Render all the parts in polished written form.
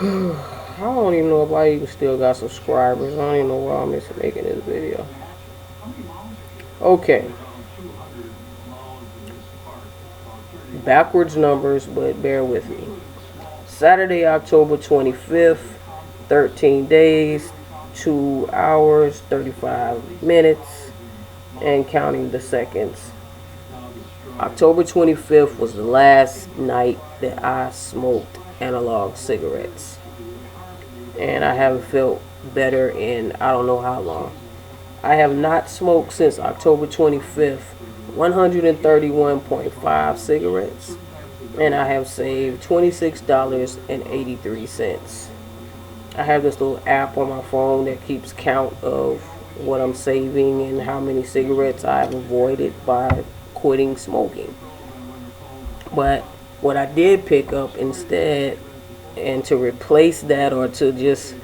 I don't even know if I even still got subscribers. I don't even know why I'm making this video. Okay, backwards numbers, but bear with me. Saturday, October 25th, 13 days, 2 hours, 35 minutes, and counting the seconds. October 25th was the last night that I smoked analog cigarettes. And I haven't felt better in I don't know how long. I have not smoked since October 25th, 131.5 cigarettes, and I have saved $26.83. I have this little app on my phone that keeps count of what I'm saving and how many cigarettes I've avoided by quitting smoking. But what I did pick up instead, and to replace that or to just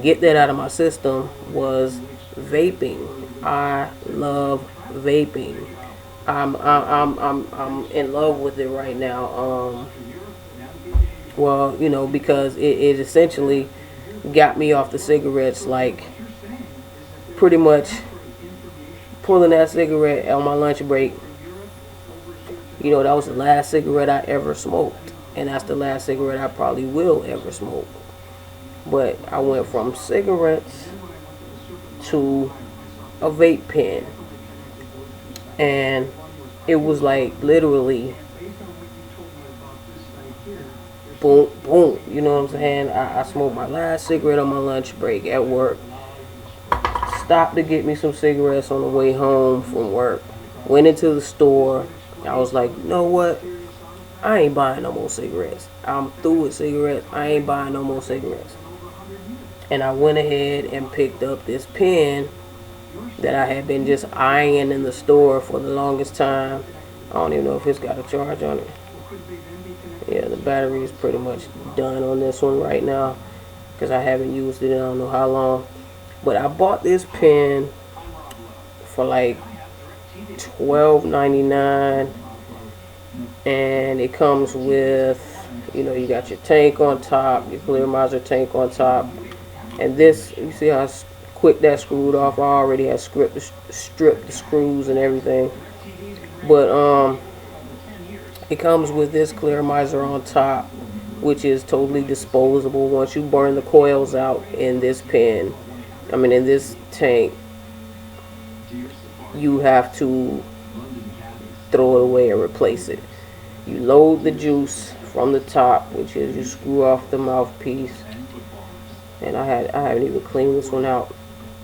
get that out of my system, was vaping. I love vaping. I'm in love with it right now. Well, because it essentially got me off the cigarettes, like pretty much pulling that cigarette on my lunch break. That was the last cigarette I ever smoked, and that's the last cigarette I probably will ever smoke. But I went from cigarettes to a vape pen, and it was like literally boom, boom. You know what I'm saying? I smoked my last cigarette on my lunch break at work. Stopped to get me some cigarettes on the way home from work. Went into the store. I was like, you know what? I ain't buying no more cigarettes. I'm through with cigarettes. I ain't buying no more cigarettes. And I went ahead and picked up this pen that I had been just eyeing in the store for the longest time. I don't even know if it's got a charge on it. Yeah, the battery is pretty much done on this one right now because I haven't used it in I don't know how long. But I bought this pen for like $12.99, and it comes with, you got your tank on top, your clear miser tank on top, and this, you see how quick that screwed off. I already had stripped the screws and everything, but it comes with this clear miser on top, which is totally disposable. Once you burn the coils out in this pen, in this tank, you have to throw it away and replace it. You load the juice from the top, which is you screw off the mouthpiece. And I haven't even cleaned this one out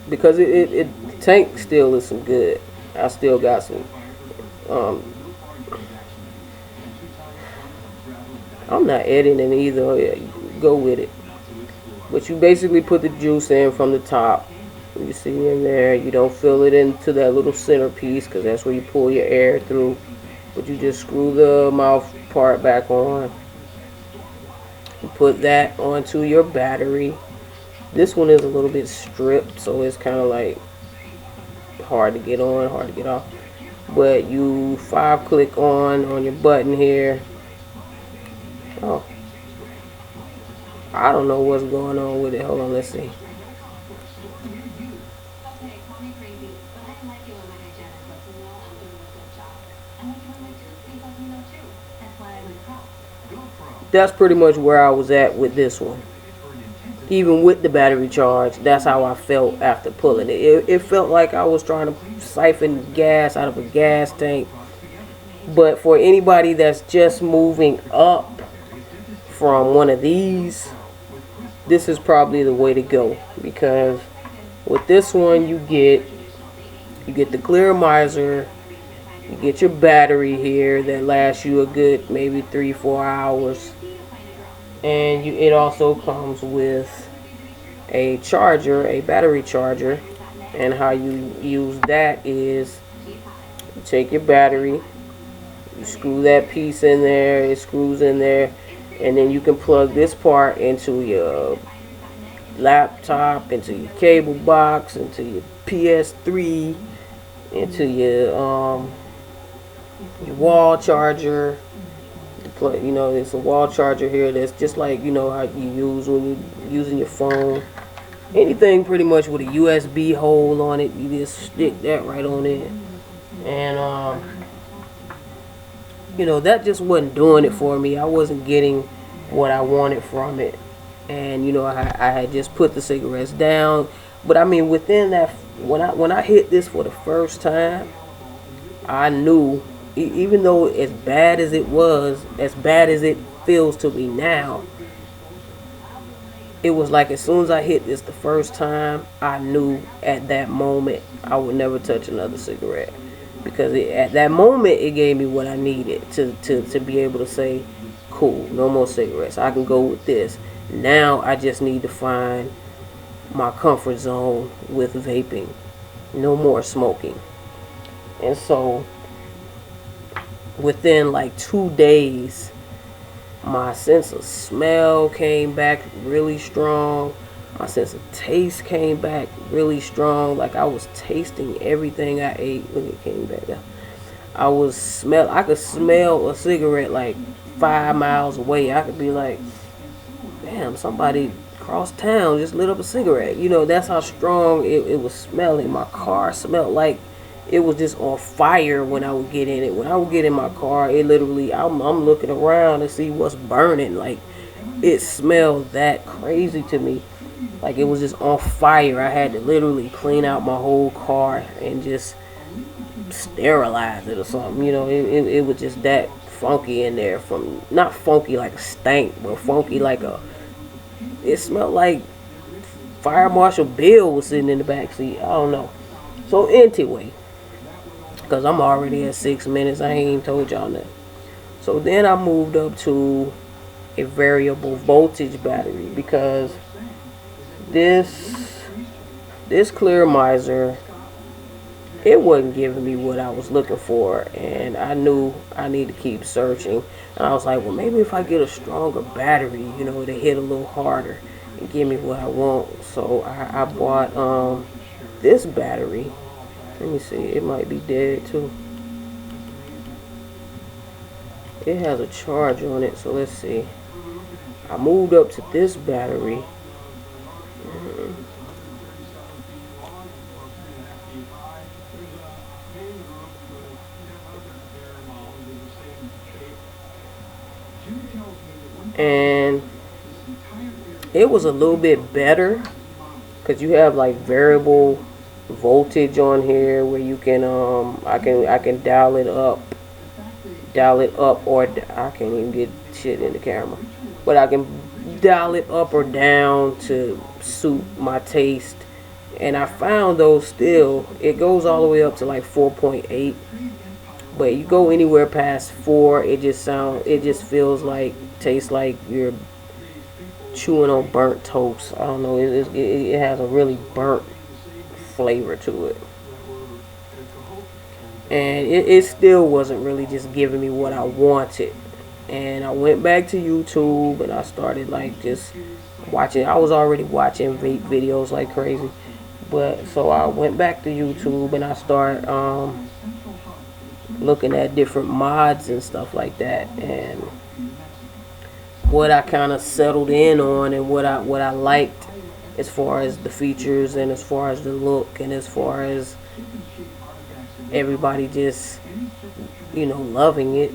because the tank still is some good. I still got some. I'm not editing either. Yeah, go with it. But you basically put the juice in from the top. You see in there. You don't fill it into that little centerpiece because that's where you pull your air through. But you just screw the mouth part back on. You put that onto your battery. This one is a little bit stripped, so it's kind of like hard to get on, hard to get off. But you 5-click on your button here. Oh, I don't know what's going on with it. Hold on, let's see. That's pretty much where I was at with this one. Even with the battery charge, that's how I felt after pulling it. It felt like I was trying to siphon gas out of a gas tank. But for anybody that's just moving up from one of these, this is probably the way to go. Because with this one, you get the clear miser, you get your battery here that lasts you a good maybe 3-4 hours. And it also comes with a charger, a battery charger. And how you use that is you take your battery, you screw that piece in there, it screws in there, and then you can plug this part into your laptop, into your cable box, into your PS3, into your wall charger. you know, it's a wall charger here that's just like, you know, how you use when you're using your phone. Anything pretty much with a USB hole on it, you just stick that right on it. And you know, that just wasn't doing it for me. I wasn't getting what I wanted from it. And you know, I had just put the cigarettes down. But I mean, within that, when I hit this for the first time, I knew, even though as bad as it was, as bad as it feels to me now, it was like as soon as I hit this the first time, I knew at that moment I would never touch another cigarette. Because at that moment, it gave me what I needed to be able to say, cool, no more cigarettes. I can go with this. Now I just need to find my comfort zone with vaping. No more smoking. And so within like 2 days, my sense of smell came back really strong. My sense of taste came back really strong. Like I was tasting everything I ate when it came back down. I could smell a cigarette like 5 miles away. I could be like, damn, somebody across town just lit up a cigarette. You know, that's how strong it was smelling. My car smelled like it was just on fire when I would get in it. When I would get in my car, it literally, I'm looking around to see what's burning. Like, it smelled that crazy to me. Like, it was just on fire. I had to literally clean out my whole car and just sterilize it or something. You know, it was just that funky in there. From, not funky like a stank, but funky like it smelled like Fire Marshal Bill was sitting in the back seat. I don't know. So anyway, because I'm already at 6 minutes, I ain't even told y'all that. So then I moved up to a variable voltage battery, because this Clear Miser, it wasn't giving me what I was looking for, and I knew I need to keep searching. And I was like, well, maybe if I get a stronger battery, you know, to hit a little harder and give me what I want. So I bought this battery. Let me see, it might be dead too. It has a charge on it, so let's see. I moved up to this battery. And it was a little bit better, because you have like variable voltage on here where you can I can dial it up, or I can't even get shit in the camera, but I can dial it up or down to suit my taste. And I found those still, it goes all the way up to like 4.8, but you go anywhere past 4, it just feels like, tastes like you're chewing on burnt toast. I don't know, it has a really burnt flavor to it, and it still wasn't really just giving me what I wanted. And I went back to YouTube and I started like just watching. I was already watching vape videos like crazy, but so I went back to YouTube and I started looking at different mods and stuff like that, and what I kind of settled in on, and what I liked as far as the features, and as far as the look, and as far as everybody just, you know, loving it.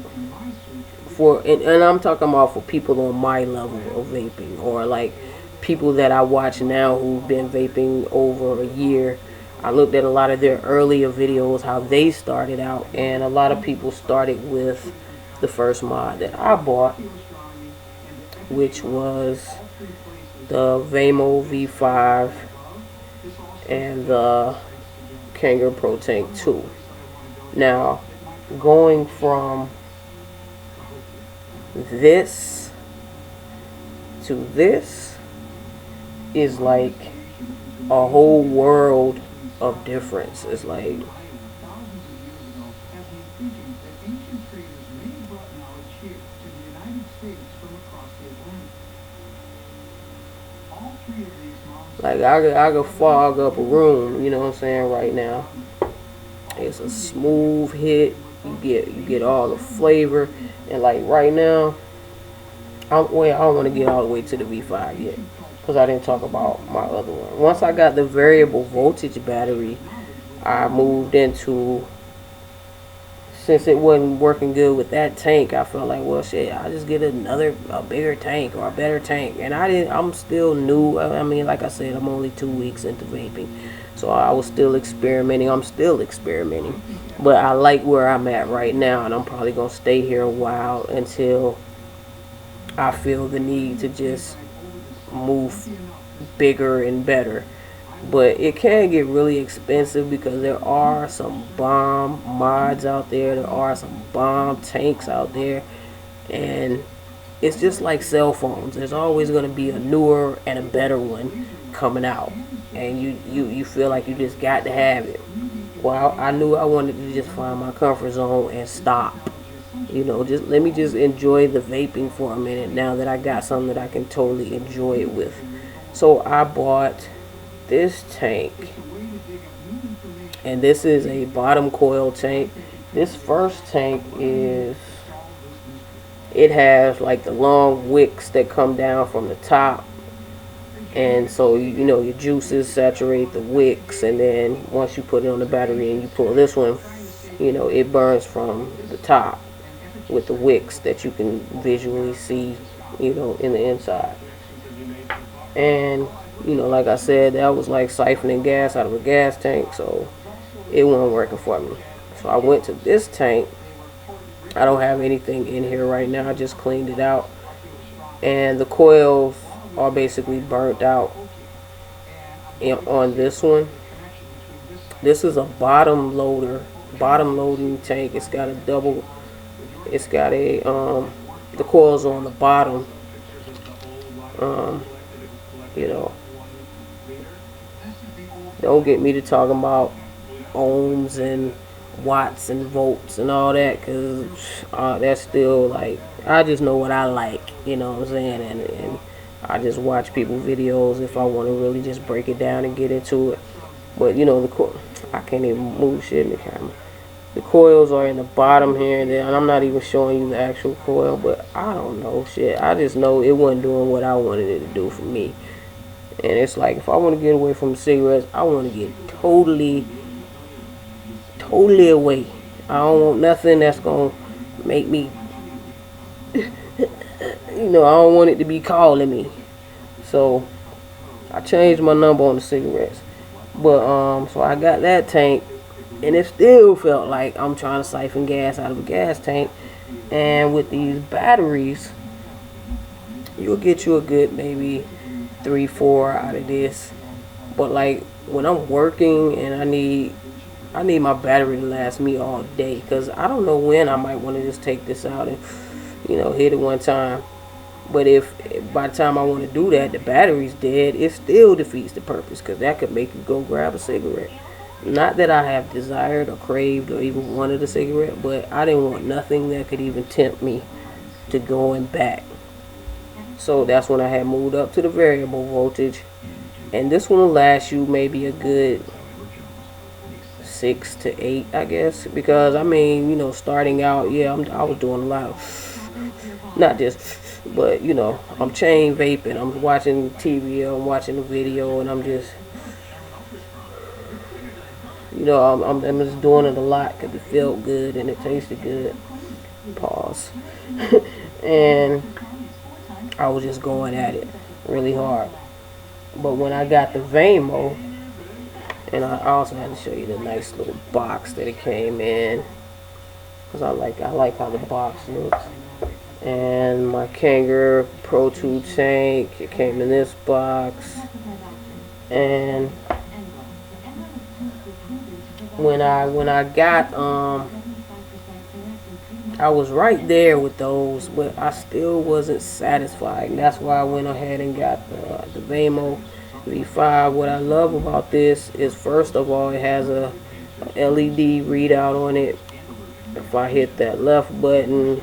And I'm talking about for people on my level of vaping, or like people that I watch now who've been vaping over a year. I looked at a lot of their earlier videos, how they started out, and a lot of people started with the first mod that I bought, which was the Vamo V5 and the Kangaroo Pro Tank 2. Now, going from this to this is like a whole world of difference. It's like, I could fog up a room, you know what I'm saying, right now. It's a smooth hit. You get all the flavor, and like right now, Well, I don't want to get all the way to the V5 yet, because I didn't talk about my other one. Once I got the variable voltage battery, I moved into, since it wasn't working good with that tank, I felt like, well, shit, I'll just get a bigger tank or a better tank. And I'm still new. I mean, like I said, I'm only 2 weeks into vaping. So I was still experimenting. I'm still experimenting. But I like where I'm at right now. And I'm probably going to stay here a while until I feel the need to just move bigger and better. But it can get really expensive because there are some bomb mods out there. There are some bomb tanks out there. And it's just like cell phones. There's always going to be a newer and a better one coming out. And you feel like you just got to have it. Well, I knew I wanted to just find my comfort zone and stop. You know, just let me just enjoy the vaping for a minute now that I got something that I can totally enjoy it with. So I bought this tank, and this is a bottom coil tank. This first tank it has like the long wicks that come down from the top, and so you know your juices saturate the wicks, and then once you put it on the battery and you pull this one, you know, it burns from the top with the wicks that you can visually see, you know, in the inside. And you know, like I said, that was like siphoning gas out of a gas tank, so it wasn't working for me. So I went to this tank. I don't have anything in here right now. I just cleaned it out, and the coils are basically burnt out on this one. This is a bottom loading tank. It's got a double. It's got a the coils on the bottom. You know, don't get me to talking about ohms and watts and volts and all that, because that's still like, I just know what I like, you know what I'm saying, and I just watch people videos if I want to really just break it down and get into it. But you know, I can't even move shit in the camera. The coils are in the bottom here and there, and I'm not even showing you the actual coil, but I don't know shit. I just know it wasn't doing what I wanted it to do for me. And it's like, if I want to get away from cigarettes, I want to get totally away. I don't want nothing that's going to make me, you know, I don't want it to be calling me. So, I changed my number on the cigarettes. But, so I got that tank, and it still felt like I'm trying to siphon gas out of a gas tank. And with these batteries, you'll get you a good maybe 3-4 out of this. But like when I'm working and I need my battery to last me all day, because I don't know when I might want to just take this out and, you know, hit it one time. But if by the time I want to do that the battery's dead, it still defeats the purpose, because that could make you go grab a cigarette. Not that I have desired or craved or even wanted a cigarette, but I didn't want nothing that could even tempt me to going back. So that's when I had moved up to the variable voltage. And this one will last you maybe a good 6 to 8, I guess. Because, I mean, you know, starting out, yeah, I was doing a lot of, not just, but, you know, I'm chain vaping. I'm watching TV, I'm watching the video, and I'm just, you know, I'm just doing it a lot because it felt good and it tasted good. Pause. And I was just going at it really hard. But when I got the Vamo, and I also had to show you the nice little box that it came in, because I like how the box looks. And my Kangaroo Pro 2 tank, it came in this box. And when I got I was right there with those, but I still wasn't satisfied. And that's why I went ahead and got the Vamo V5. What I love about this is, first of all, it has a LED readout on it. If I hit that left button,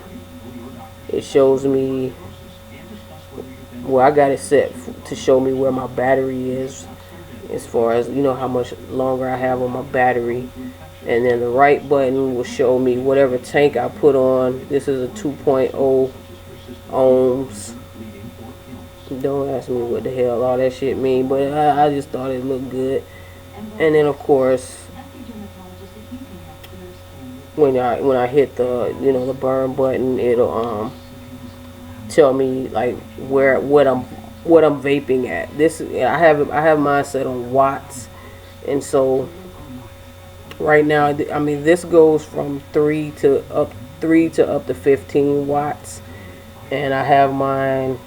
it shows me, well, I got it set to show me where my battery is, as far as, you know, how much longer I have on my battery. And then the right button will show me whatever tank I put on. This is a 2.0 ohms Don't ask me what the hell all that shit mean, but I just thought it looked good. And then of course, when I hit the the burn button, it'll tell me like what I'm vaping at. This I have mine set on watts, and so right now, I mean, this goes from 3 to up to 15 watts, and I have mine.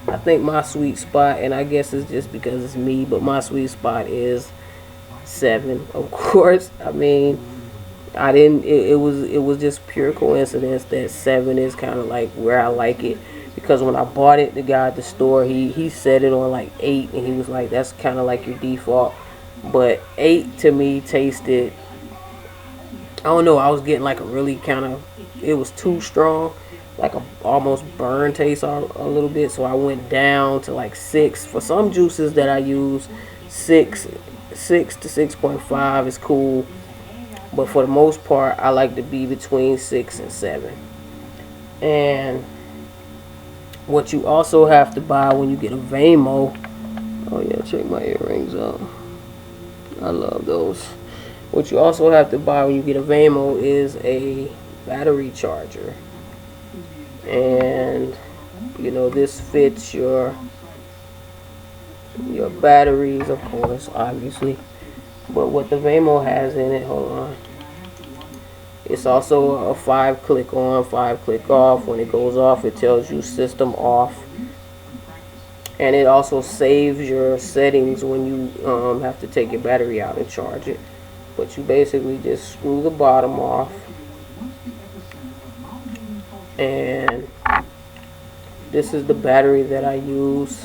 I think my sweet spot, and I guess it's just because it's me, but my sweet spot is 7. Of course, I mean, I didn't. It was just pure coincidence that 7 is kind of like where I like it, because when I bought it, the guy at the store he set it on like 8, and he was like, that's kind of like your default. But 8 to me tasted, I don't know, I was getting like a really kind of, it was too strong, like a almost burn taste a little bit. So I went down to like 6. For some juices that I use, 6 to 6.5 is cool. But for the most part, I like to be between 6 and 7. And what you also have to buy when you get a Vamo, oh yeah, check my earrings out. I love those. What you also have to buy when you get a Vamo is a battery charger. And this fits your batteries, of course, obviously. But what the Vamo has in it, hold on. It's also a 5-click on, 5-click off. When it goes off, it tells you system off. And it also saves your settings when you have to take your battery out and charge it. But you basically just screw the bottom off. And this is the battery that I use.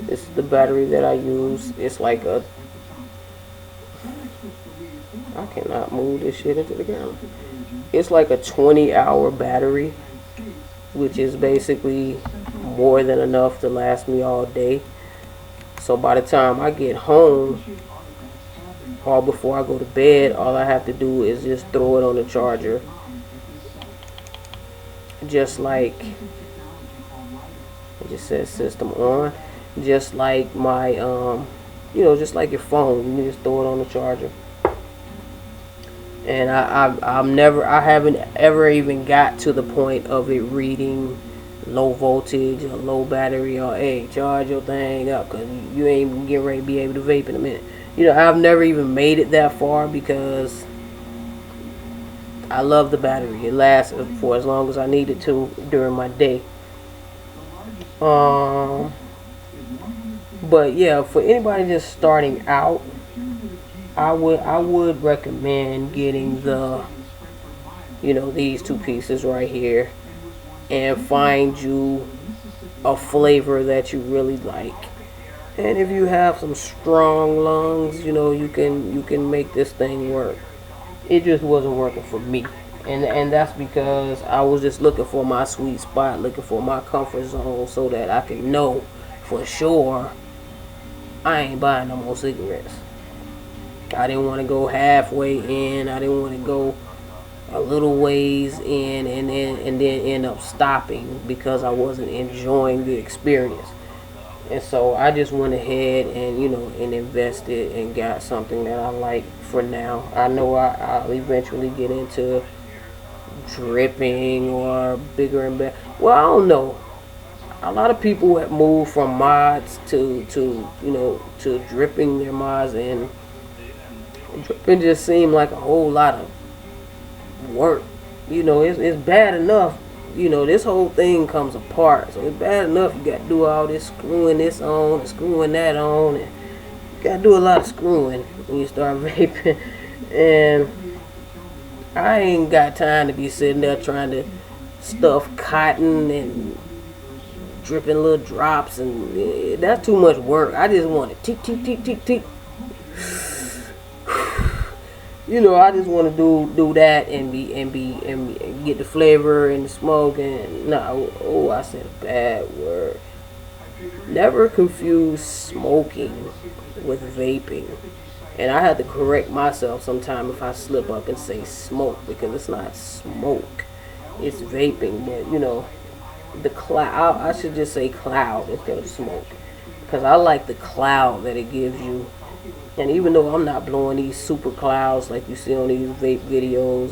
This is the battery that I use. It's like I cannot move this shit into the ground. It's like a 20-hour battery, which is basically more than enough to last me all day. So by the time I get home, or before I go to bed, all I have to do is just throw it on the charger. Just like, it just says system on. Just like my, just like your phone, you just throw it on the charger. And I haven't ever even got to the point of it reading low voltage or low battery, or hey, charge your thing up, because you ain't even getting ready to be able to vape in a minute. I've never even made it that far, because I love the battery. It lasts for as long as I need it to during my day. But yeah, for anybody just starting out, I would recommend getting these 2 pieces right here, and find you a flavor that you really like. And if you have some strong lungs, you can make this thing work. It just wasn't working for me. And that's because I was just looking for my sweet spot, looking for my comfort zone, so that I can know for sure I ain't buying no more cigarettes. I didn't want to go halfway in. I didn't want to go a little ways in and then end up stopping because I wasn't enjoying the experience. And so I just went ahead and and invested and got something that I like for now. I know I'll eventually get into dripping or bigger and better. Well, I don't know. A lot of people have moved from mods to dripping their mods, and dripping just seemed like a whole lot of work. It's bad enough. This whole thing comes apart, so it's bad enough you got to do all this screwing this on and screwing that on, and you got to do a lot of screwing when you start vaping. And I ain't got time to be sitting there trying to stuff cotton and dripping little drops, and that's too much work. I just want to tick tick tick tick tick. I just want to do that and get the flavor and the smoke. And no, I said a bad word. Never confuse smoking with vaping. And I had to correct myself sometime if I slip up and say smoke, because it's not smoke, it's vaping. But the cloud. I should just say cloud instead of smoke, because I like the cloud that it gives you. And even though I'm not blowing these super clouds like you see on these vape videos,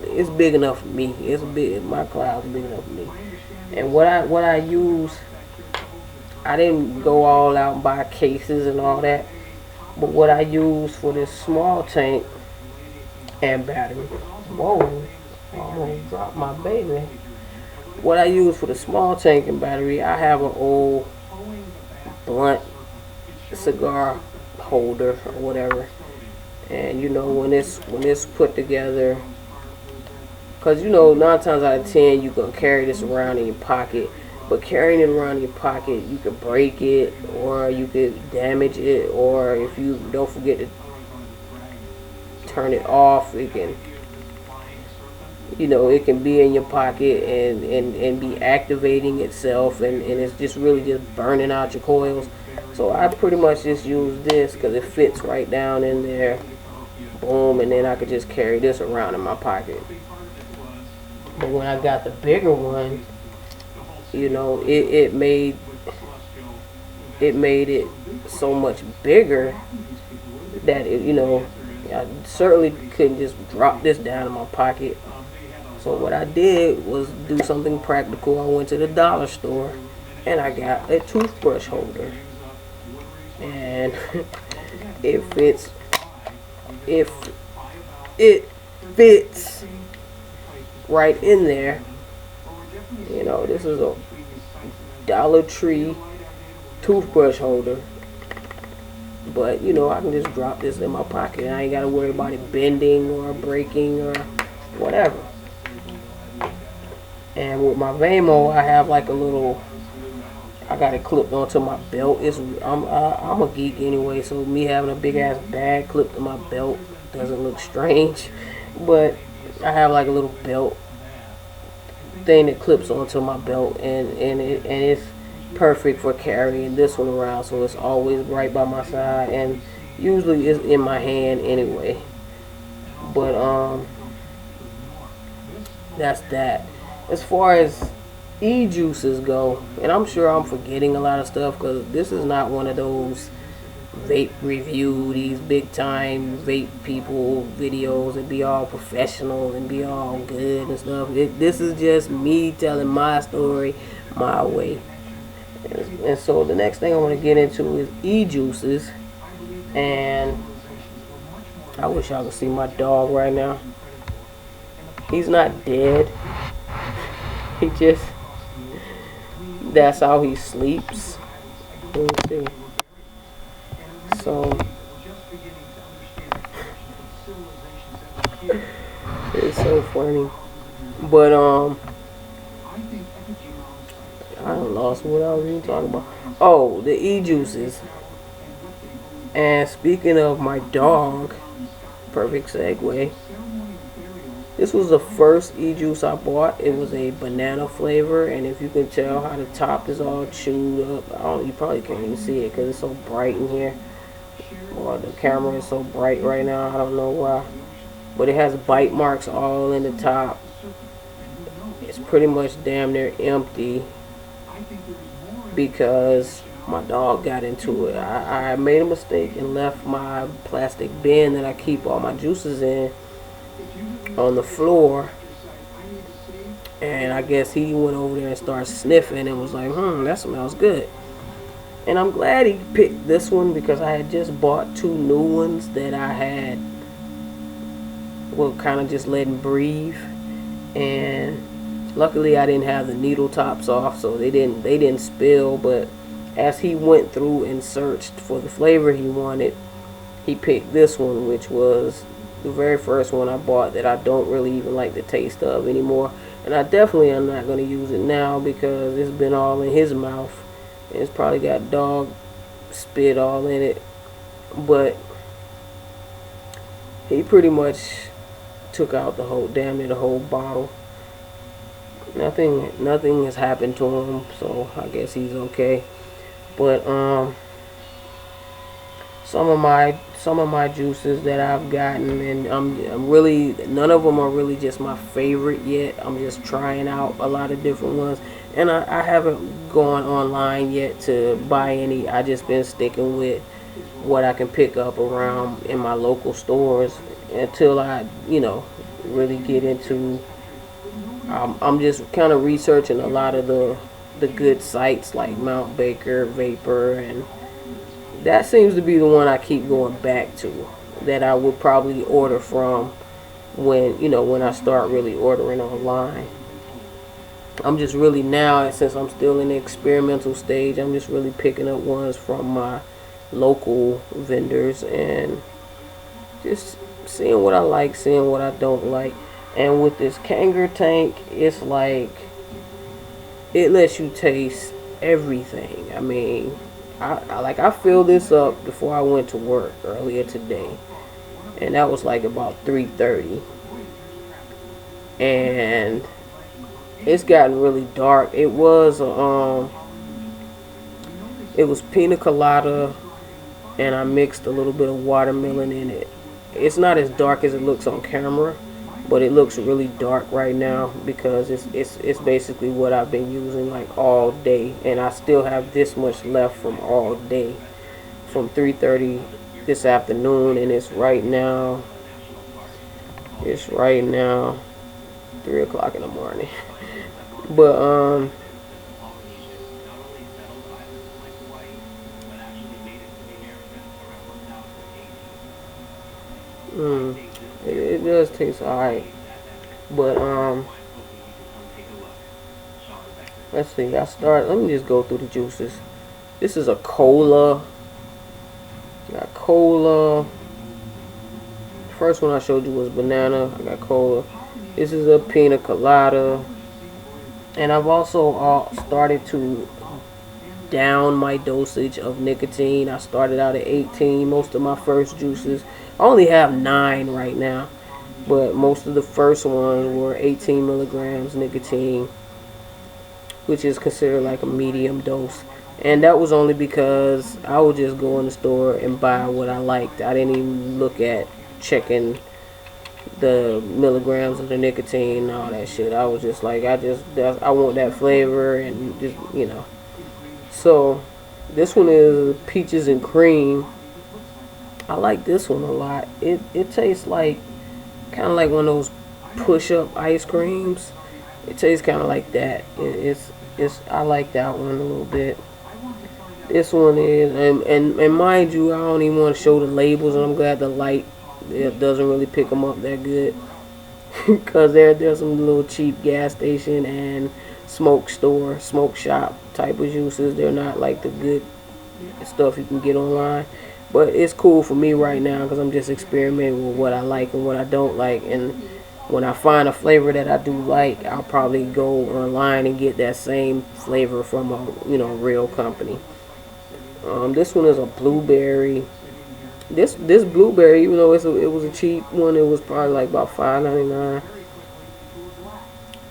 it's big enough for me. It's big. My cloud's big enough for me. And what I use, I didn't go all out and buy cases and all that. But what I use for this small tank and battery, whoa, I almost dropped my baby. What I use for the small tank and battery, I have an old blunt cigar holder or whatever. And you know, when it's put together, because you know 9 times out of 10 you gonna carry this around in your pocket, but carrying it around in your pocket, you could break it, or you could damage it, or if you don't forget to turn it off, it can, you know, it can be in your pocket and be activating itself, and it's just really just burning out your coils. So I pretty much just use this because it fits right down in there, boom, and then I could just carry this around in my pocket. But when I got the bigger one, you know, it made it so much bigger that it, you know, I certainly couldn't just drop this down in my pocket. So what I did was do something practical. I went to the dollar store and I got a toothbrush holder, and it fits right in there. You know, this is a Dollar Tree toothbrush holder, but you know, I can just drop this in my pocket and I ain't gotta worry about it bending or breaking or whatever. And with my Vamo, I have like a little, I got it clipped onto my belt. I'm a geek anyway, so me having a big ass bag clipped to my belt doesn't look strange. But I have like a little belt thing that clips onto my belt, and it's perfect for carrying this one around. So it's always right by my side, and usually it's in my hand anyway. But that's that. As far as e-juices go, and I'm sure I'm forgetting a lot of stuff because this is not one of those vape review, these big time vape people videos and be all professional and be all good and stuff. This is just me telling my story my way. And so the next thing I want to get into is e-juices. And I wish y'all could see my dog right now. He's not dead. He just, that's how he sleeps. Let me see. So it's so funny. But I lost what I was even talking about. Oh, the e-juices. And speaking of my dog, perfect segue. This was the first e-juice I bought. It was a banana flavor, and if you can tell how the top is all chewed up, you probably can't even see it because it's so bright in here. Or the camera is so bright right now, I don't know why. But it has bite marks all in the top. It's pretty much damn near empty because my dog got into it. I made a mistake and left my plastic bin that I keep all my juices in on the floor, and I guess he went over there and started sniffing and was like, that smells good. And I'm glad he picked this one because I had just bought 2 new ones that I had, well, kind of just letting breathe, and luckily I didn't have the needle tops off, so they didn't spill. But as he went through and searched for the flavor he wanted, he picked this one, which was the very first one I bought that I don't really even like the taste of anymore. And I definitely am not going to use it now because it's been all in his mouth. And it's probably got dog spit all in it. But he pretty much took out the whole, damn near the whole bottle. Nothing has happened to him, so I guess he's okay. But some of my juices that I've gotten, and I'm really, none of them are really just my favorite yet. I'm just trying out a lot of different ones. And I haven't gone online yet to buy any. I just been sticking with what I can pick up around in my local stores until I, really get into. I'm just kind of researching a lot of the good sites like Mount Baker, Vapor, and that seems to be the one I keep going back to. That I would probably order from when I start really ordering online. I'm just really now, since I'm still in the experimental stage, I'm just really picking up ones from my local vendors and just seeing what I like, seeing what I don't like. And with this Kanger tank, it's like it lets you taste everything. I mean, I filled this up before I went to work earlier today, and that was like about 3:30, and it's gotten really dark. It was pina colada, and I mixed a little bit of watermelon in it. It's not as dark as it looks on camera, but it looks really dark right now because it's basically what I've been using like all day, and I still have this much left from all day, from 3:30 this afternoon, and it's right now 3 o'clock in the morning. But mm, it does taste alright. But let's see. Let me just go through the juices. This is a cola. Got cola. First one I showed you was banana. I got cola. This is a pina colada. And I've also started to down my dosage of nicotine. I started out at 18. Most of my first juices, I only have 9 right now, but most of the first ones were 18 milligrams nicotine, which is considered like a medium dose. And that was only because I would just go in the store and buy what I liked. I didn't even look at checking the milligrams of the nicotine and all that shit. I was just like, I want that flavor and just. So this one is peaches and cream. I like this one a lot. It tastes like kind of like one of those push-up ice creams. It tastes kind of like that. I like that one a little bit. This one is, and mind you, I don't even want to show the labels, and I'm glad the light it doesn't really pick them up that good. Because there's some little cheap gas station and smoke shop type of juices. They're not like the good stuff you can get online. But it's cool for me right now because I'm just experimenting with what I like and what I don't like. And when I find a flavor that I do like, I'll probably go online and get that same flavor from a real company. This one is a blueberry. This blueberry, even though it was a cheap one, it was probably like about $5.99.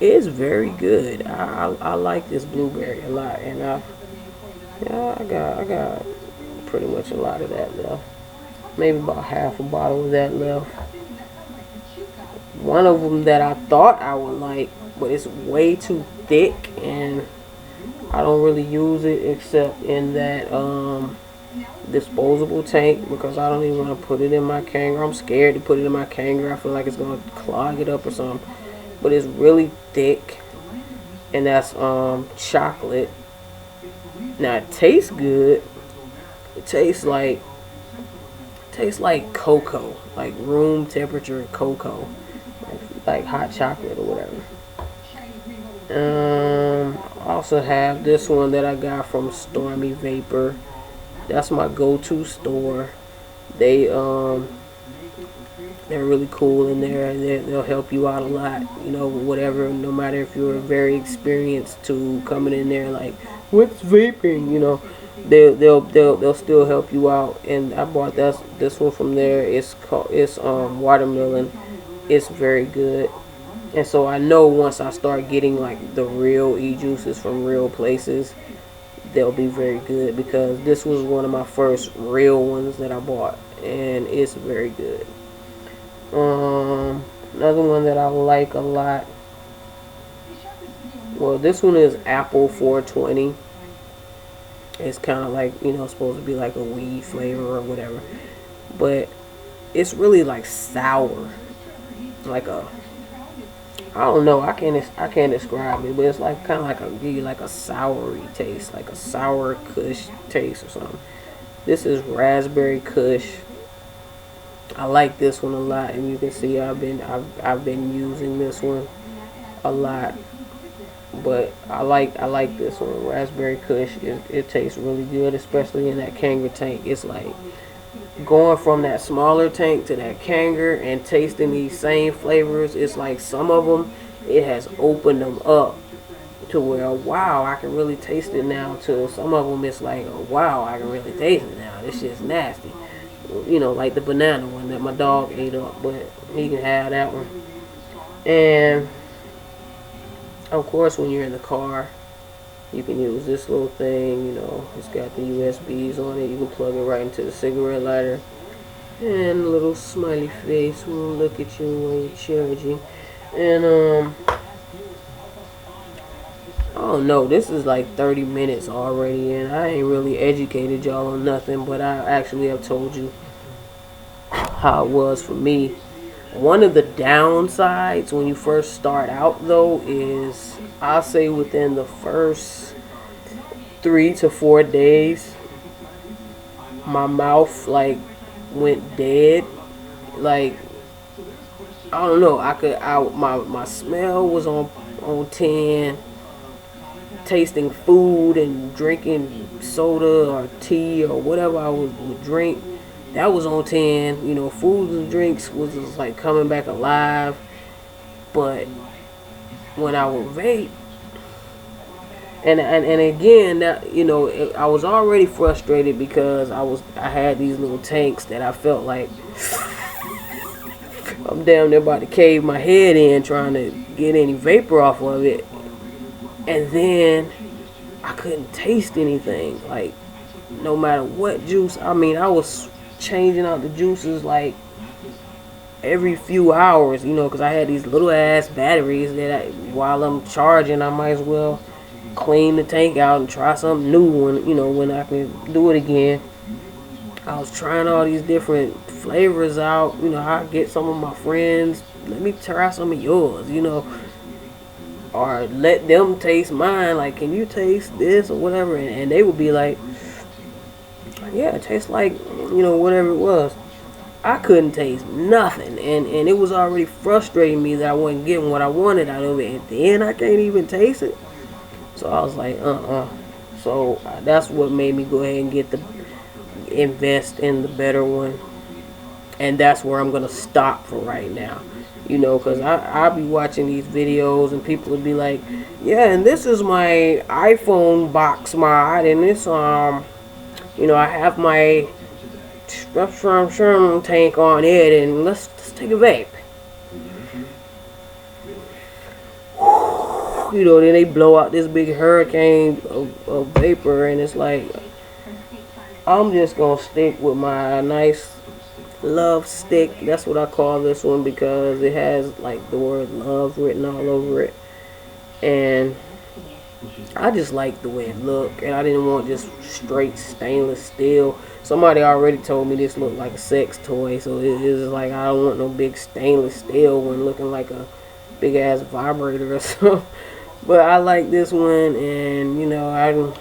It's very good. I like this blueberry a lot, and I got pretty much a lot of that left. Maybe about half a bottle of that left. One of them that I thought I would like, but it's way too thick, and I don't really use it except in that disposable tank because I don't even want to put it in my Kanger. I'm scared to put it in my Kanger. I feel like it's going to clog it up or something. But it's really thick, and that's chocolate. Now it tastes good. It tastes like cocoa, like room temperature cocoa, like hot chocolate or whatever. I also have this one that I got from Stormy Vapor. That's my go-to store. They're really cool in there. They'll help you out a lot. Whatever. No matter if you're very experienced to coming in there like, what's vaping? They'll still help you out. And I bought this one from there. It's watermelon. It's very good. And so I know once I start getting like the real e-juices from real places, they'll be very good because this was one of my first real ones that I bought, and it's very good. Another one that I like a lot Well, this one is apple 420. It's kind of like, supposed to be like a weed flavor or whatever. But it's really like sour. Like I don't know. I can't describe it, but it's like kind of like give you like a soury taste, like a sour Kush taste or something. This is raspberry Kush. I like this one a lot, and you can see I've been using this one a lot. But I like this one, raspberry Kush. It tastes really good, especially in that Kanger tank. It's like going from that smaller tank to that Kanger and tasting these same flavors. It's like some of them, it has opened them up to where, wow, I can really taste it now. To some of them, it's like, oh, wow, I can really taste it now. This shit's nasty. Like the banana one that my dog ate up, but he can have that one. And of course, when you're in the car, you can use this little thing. It's got the USBs on it. You can plug it right into the cigarette lighter. And a little smiley face will look at you while you're charging. And I don't know, this is like 30 minutes already, and I ain't really educated y'all on nothing, but I actually have told you how it was for me. One of the downsides when you first start out, though, is I'll say within the first 3 to 4 days, my mouth like went dead. Like, I don't know. My smell was on 10. Tasting food and drinking soda or tea or whatever I would drink, that was on 10. Foods and drinks was just like coming back alive. But when I would vape, and again, that I was already frustrated because I had these little tanks that I felt like I'm damn near about to cave my head in trying to get any vapor off of it. And then I couldn't taste anything. Like, no matter what juice. I mean, I was changing out the juices like every few hours, because I had these little ass batteries that while I'm charging, I might as well clean the tank out and try something new when I can do it again. I was trying all these different flavors out. I get some of my friends, let me try some of yours, or let them taste mine. Like, can you taste this or whatever? And they would be like, yeah, it tastes like, whatever it was. I couldn't taste nothing. And it was already frustrating me that I wasn't getting what I wanted out of it. And then I can't even taste it. So I was like, So that's what made me go ahead and invest in the better one. And that's where I'm going to stop for right now. Because I'll be watching these videos and people would be like, yeah, and this is my iPhone box mod, and this, I have my tank on it, and let's take a vape. Then they blow out this big hurricane of vapor, and it's like, I'm just going to stick with my nice love stick. That's what I call this one because it has like the word love written all over it, and I just like the way it looked, and I didn't want just straight stainless steel. Somebody already told me this looked like a sex toy, so it is like I don't want no big stainless steel one looking like a big ass vibrator or something. But I like this one, and I don't.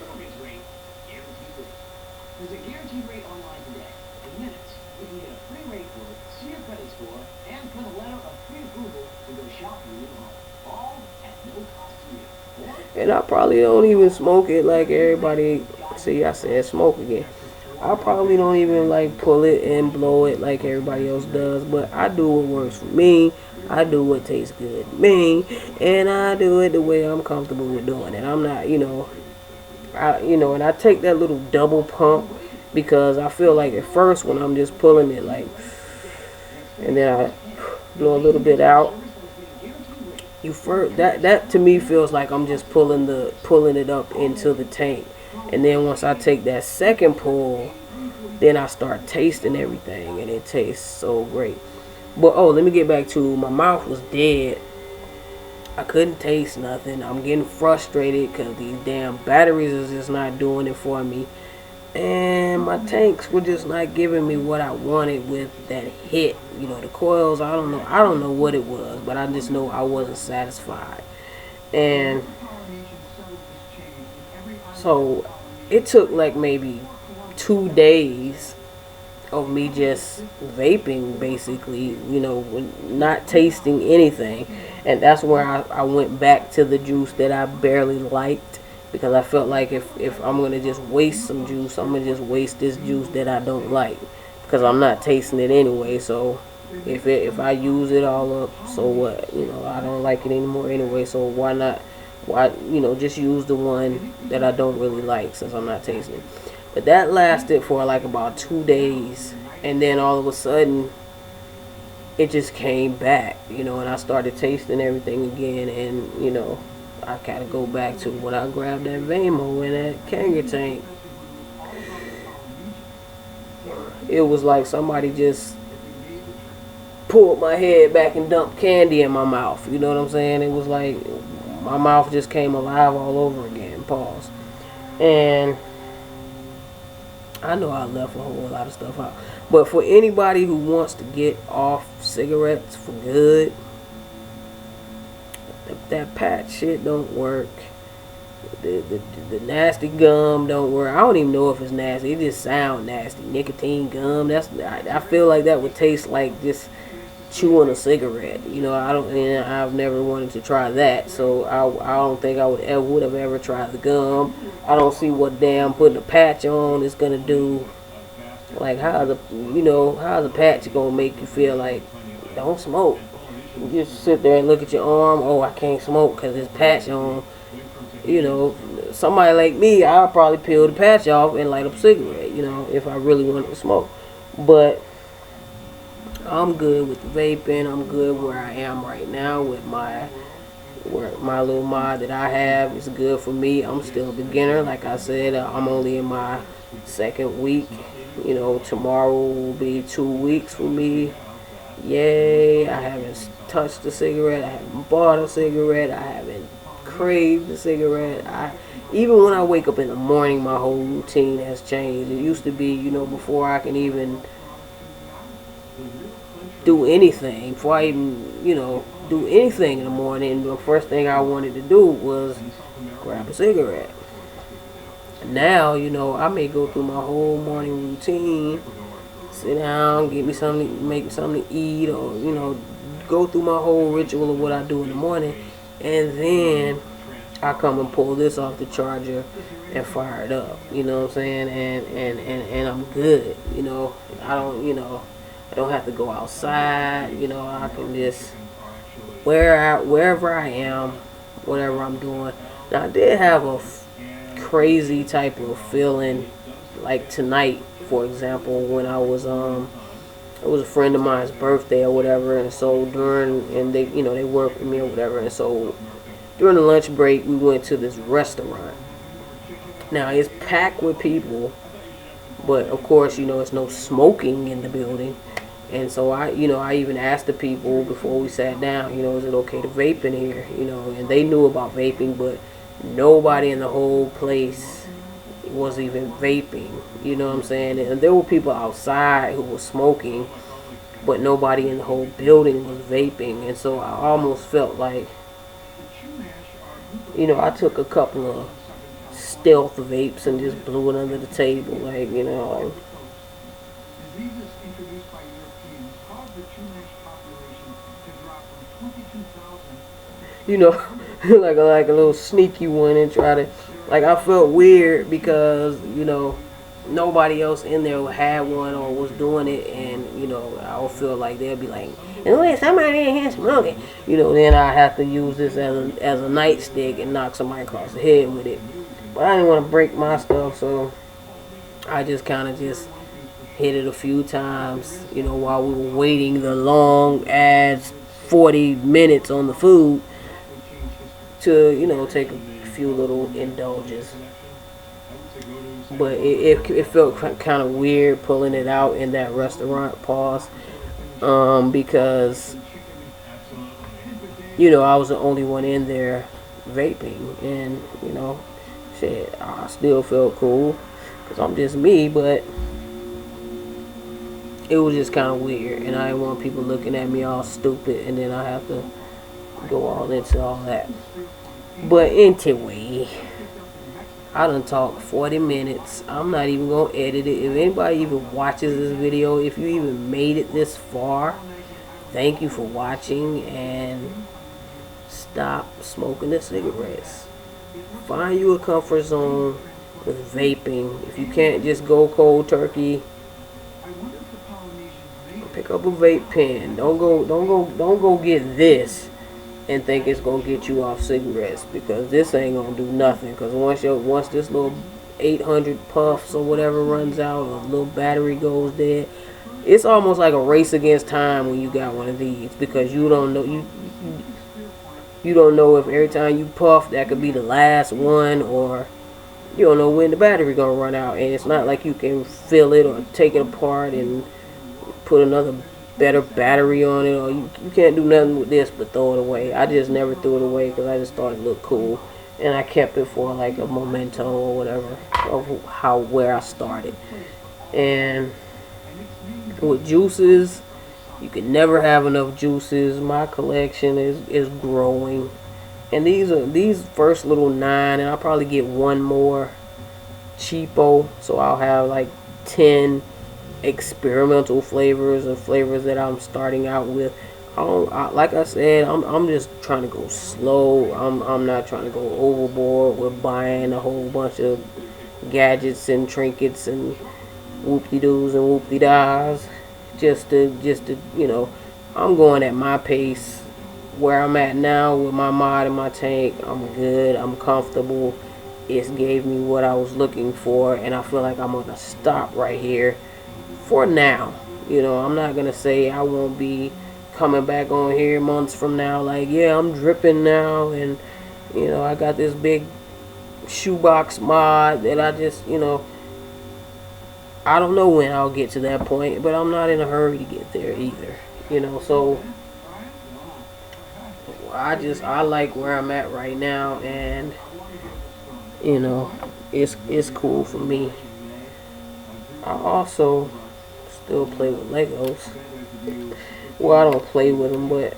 There's a guaranteed rate online today. In minutes, you can get a free rate quote, see your credit score, and put a letter of pre-approval to go shop for your home. All at no cost to you. And I probably don't even smoke it like everybody. See, I said smoke again. I probably don't even like pull it and blow it like everybody else does. But I do what works for me. I do what tastes good to me. And I do it the way I'm comfortable with doing it. I'm not, and I take that little double pump because I feel like at first when I'm just pulling it like, and then I blow a little bit out, that to me feels like I'm just pulling it up into the tank. And then once I take that second pull, then I start tasting everything, and it tastes so great. But let me get back to my mouth was dead. I couldn't taste nothing. I'm getting frustrated because these damn batteries is just not doing it for me. And my tanks were just not giving me what I wanted with that hit. You know, the coils, I don't know what it was, but I just know I wasn't satisfied. And so it took like maybe 2 days of me just vaping, basically, you know, not tasting anything. And that's where I went back to the juice that I barely liked, because I felt like if I'm going to just waste some juice, I'm going to just waste this juice that I don't like, because I'm not tasting it anyway. So if I use it all up, so what? You know, I don't like it anymore anyway, so why not? Why, you know, just use the one that I don't really like, since I'm not tasting it. But that lasted for like about 2 days, and then all of a sudden it just came back, you know, and I started tasting everything again. And you know, I gotta go back to when I grabbed that Vamo in that Kanga tank. It was like somebody just pulled my head back and dumped candy in my mouth. You know what I'm saying? It was like my mouth just came alive all over again. Pause. And I know I left a whole lot of stuff out. But for anybody who wants to get off cigarettes for good, that patch shit don't work. The nasty gum don't work. I don't even know if it's nasty. It just sounds nasty. Nicotine gum. I feel like that would taste like just chewing a cigarette. You know, I've never wanted to try that. So I don't think I would have ever tried the gum. I don't see what damn putting a patch on is gonna do. Like how's a patch gonna make you feel like don't smoke? You just sit there and look at your arm. Oh, I can't smoke because there's patch on. You know, somebody like me, I'll probably peel the patch off and light up a cigarette, you know, if I really wanted to smoke. But I'm good with the vaping. I'm good where I am right now with my little mod that I have. It's good for me. I'm still a beginner. Like I said, I'm only in my second week. You know, tomorrow will be 2 weeks for me. Yay. I haven't touched a cigarette. I haven't bought a cigarette. I haven't craved a cigarette. Even when I wake up in the morning, my whole routine has changed. It used to be, you know, before I can even do anything, before I even, you know, do anything in the morning, the first thing I wanted to do was grab a cigarette. Now, you know, I may go through my whole morning routine, sit down, get me something, make something to eat, or, you know, go through my whole ritual of what I do in the morning, and then I come and pull this off the charger and fire it up. You know what I'm saying? And I'm good. You know, I don't have to go outside. You know, I can just wherever I am, whatever I'm doing. Now I did have a crazy type of feeling like tonight, for example, when it was a friend of mine's birthday or whatever, and so they work with me or whatever, and so during the lunch break we went to this restaurant. Now it's packed with people, but of course, you know, it's no smoking in the building. And so I even asked the people before we sat down, you know, is it okay to vape in here? You know, and they knew about vaping, but nobody in the whole place was even vaping. You know what I'm saying? And there were people outside who were smoking, but nobody in the whole building was vaping. And so I almost felt like, you know, I took a couple of stealth vapes and just blew it under the table, like, you know, like, you know, like a little sneaky one, and try to, like, I felt weird because, you know, nobody else in there had one or was doing it, and, you know, I would feel like they'd be like, "Wait, somebody in here smoking," you know. Then I have to use this as a nightstick and knock somebody across the head with it. But I didn't want to break my stuff, so I just kind of just hit it a few times, you know, while we were waiting the long ass 40 minutes on the food to, you know, take a few little indulges. But it felt kind of weird pulling it out in that restaurant, pause, because you know, I was the only one in there vaping, and you know, shit, I still felt cool because I'm just me, but it was just kind of weird, and I didn't want people looking at me all stupid, and then I have to go all into all that. But anyway, I done talked 40 minutes. I'm not even gonna edit it. If anybody even watches this video, if you even made it this far, thank you for watching, and stop smoking the cigarettes. Find you a comfort zone with vaping. If you can't just go cold turkey, pick up a vape pen. Don't go get this and think it's gonna get you off cigarettes, because this ain't gonna do nothing. Because once this little 800 puffs or whatever runs out, or a little battery goes dead, it's almost like a race against time when you got one of these, because you don't know you don't know if every time you puff that could be the last one, or you don't know when the battery gonna run out. And it's not like you can fill it or take it apart and put another better battery on it, or you can't do nothing with this but throw it away. I just never threw it away because I just thought it looked cool, and I kept it for like a memento or whatever of where I started. And with juices, you can never have enough juices. My collection is growing, and these first little 9, and I'll probably get one more cheapo, so I'll have like 10 experimental flavors, or flavors that I'm starting out with. Like I said, I'm just trying to go slow. I'm not trying to go overboard with buying a whole bunch of gadgets and trinkets and whoop-de-doos and whoop-de-das just to you know, I'm going at my pace. Where I'm at now with my mod and my tank, I'm good, I'm comfortable. It's gave me what I was looking for, and I feel like I'm gonna stop right here for now. You know, I'm not gonna say I won't be coming back on here months from now like, yeah, I'm dripping now, and you know, I got this big shoebox mod that I just, you know, I don't know when I'll get to that point, but I'm not in a hurry to get there either, you know. So I like where I'm at right now, and you know, it's cool for me. I also still play with Legos. Well, I don't play with them, but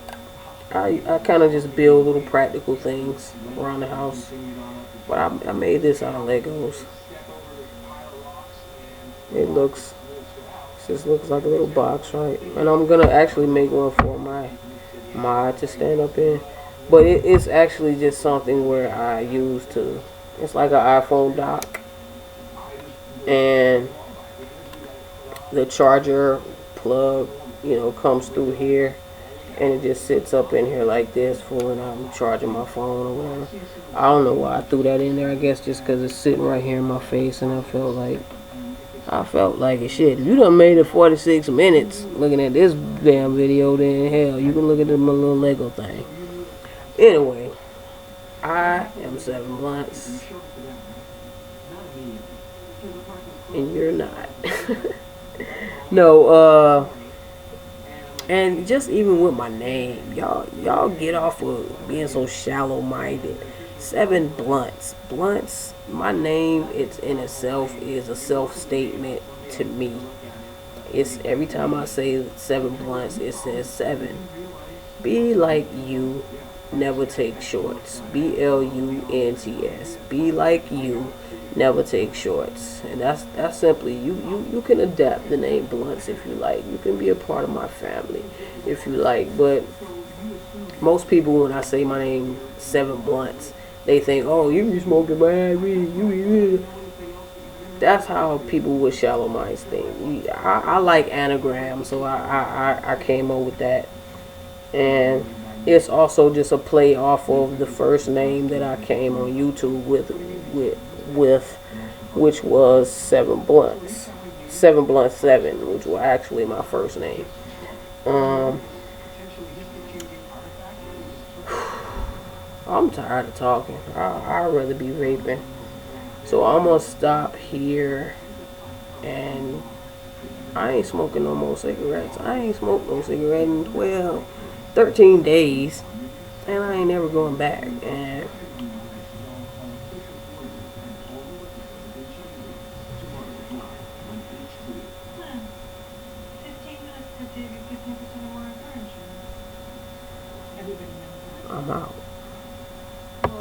I kind of just build little practical things around the house. But I made this out of Legos. It just looks like a little box, right? And I'm gonna actually make one for my mod to stand up in. But it's actually just something where I use to, it's like an iPhone dock, and the charger plug, you know, comes through here, and it just sits up in here like this for when I'm charging my phone or whatever. I don't know why I threw that in there. I guess just because it's sitting right here in my face, and I felt like it. Shit, if you done made it 46 minutes looking at this damn video, then hell, you can look at my little Lego thing. Anyway, I am 7 Blunts, and you're not. No, and just even with my name, y'all get off of being so shallow-minded. 7 Blunts. Blunts, my name, it's in itself is a self-statement to me. It's every time I say 7 Blunts, it says 7. Be like you, never take shorts. BLUNTS. Be like you, never take shorts. And that's simply, you can adapt the name Blunts if you like. You can be a part of my family if you like. But most people, when I say my name 7 Blunts, they think, oh, you be smoking bad weed. That's how people with shallow minds think. I like anagrams, so I came up with that. And it's also just a play off of the first name that I came on YouTube with, which was 7 Blunts. 7 Blunt 7, which was actually my first name. I'm tired of talking. I'd rather be vaping. So I'm gonna stop here, and I ain't smoking no more cigarettes. I ain't smoked no cigarette in 13 days. and I ain't never going back. And I'm out.